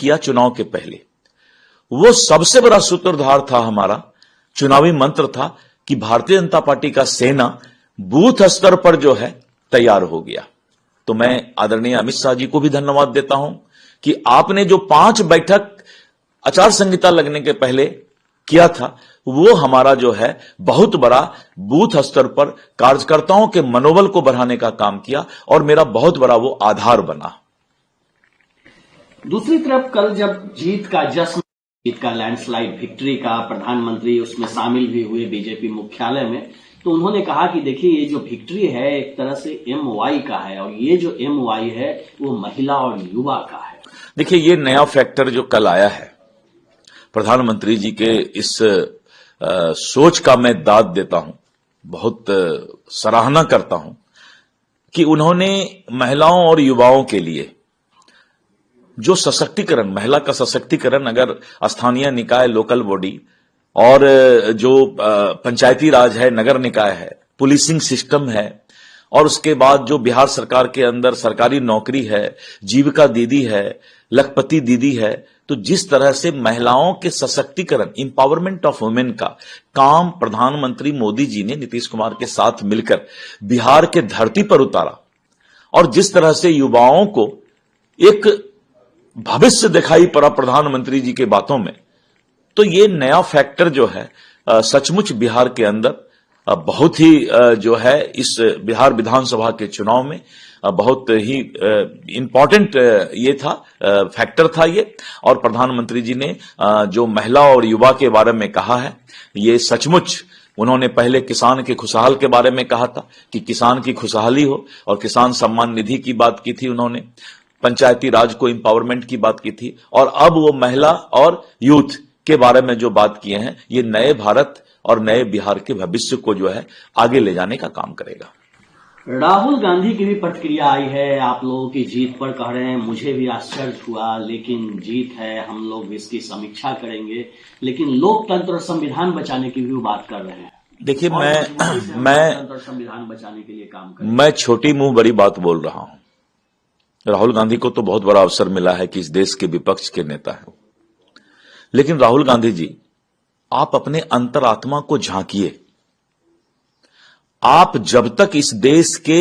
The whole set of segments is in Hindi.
किया चुनाव के पहले, वो सबसे बड़ा सूत्रधार था, हमारा चुनावी मंत्र था कि भारतीय जनता पार्टी का सेना बूथ स्तर पर जो है तैयार हो गया। तो मैं आदरणीय अमित शाह जी को भी धन्यवाद देता हूं कि आपने जो 5 बैठक आचार संहिता लगने के पहले किया था, वो हमारा जो है बहुत बड़ा बूथ स्तर पर कार्यकर्ताओं के मनोबल को बढ़ाने का काम किया और मेरा बहुत बड़ा वो आधार बना। दूसरी तरफ कल जब जीत का जश्न, जीत का लैंडस्लाइड विक्ट्री का, प्रधानमंत्री उसमें शामिल भी हुए बीजेपी मुख्यालय में, तो उन्होंने कहा कि देखिए ये जो विक्ट्री है एक तरह से MY का है और ये जो MY है वो महिला और युवा का है। देखिए ये नया फैक्टर जो कल आया है, प्रधानमंत्री जी के इस सोच का मैं दाद देता हूं, बहुत सराहना करता हूं कि उन्होंने महिलाओं और युवाओं के लिए जो सशक्तिकरण, महिला का सशक्तिकरण, अगर स्थानीय निकाय, लोकल बॉडी और जो पंचायती राज है, नगर निकाय है, पुलिसिंग सिस्टम है, और उसके बाद जो बिहार सरकार के अंदर सरकारी नौकरी है, जीविका दीदी है, लखपति दीदी है, तो जिस तरह से महिलाओं के सशक्तिकरण, इंपावरमेंट ऑफ वुमेन का काम प्रधानमंत्री मोदी जी ने नीतीश कुमार के साथ मिलकर बिहार के धरती पर उतारा, और जिस तरह से युवाओं को एक भविष्य दिखाई पड़ा प्रधानमंत्री जी के बातों में, तो ये नया फैक्टर जो है सचमुच बिहार के अंदर बहुत ही जो है इस बिहार विधानसभा के चुनाव में बहुत ही इंपॉर्टेंट ये था, फैक्टर था ये। और प्रधानमंत्री जी ने जो महिला और युवा के बारे में कहा है, ये सचमुच, उन्होंने पहले किसान के खुशहाल के बारे में कहा था कि किसान की खुशहाली हो, और किसान सम्मान निधि की बात की थी उन्होंने, पंचायती राज को इंपावरमेंट की बात की थी, और अब वो महिला और यूथ के बारे में जो बात किए हैं, ये नए भारत और नए बिहार के भविष्य को जो है आगे ले जाने का काम करेगा। राहुल गांधी की भी प्रतिक्रिया आई है आप लोगों की जीत पर, कह रहे हैं मुझे भी आश्चर्य हुआ, लेकिन जीत है, हम लोग इसकी समीक्षा करेंगे, लेकिन लोकतंत्र और संविधान बचाने की भी बात कर रहे हैं। देखिए मैं संविधान बचाने के लिए काम कर, मैं छोटी मुंह बड़ी बात बोल रहा हूं। राहुल गांधी को तो बहुत बड़ा अवसर मिला है कि इस देश के विपक्ष के नेता हैं, लेकिन राहुल गांधी जी, आप अपने अंतरात्मा को झांकिए। आप जब तक इस देश के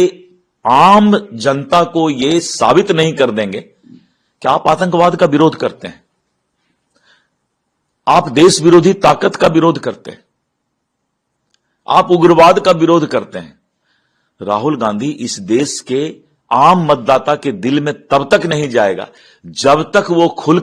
आम जनता को यह साबित नहीं कर देंगे कि आप आतंकवाद का विरोध करते हैं, आप देश विरोधी ताकत का विरोध करते हैं, आप उग्रवाद का विरोध करते हैं, राहुल गांधी इस देश के आम मतदाता के दिल में तब तक नहीं जाएगा जब तक वो खुलकर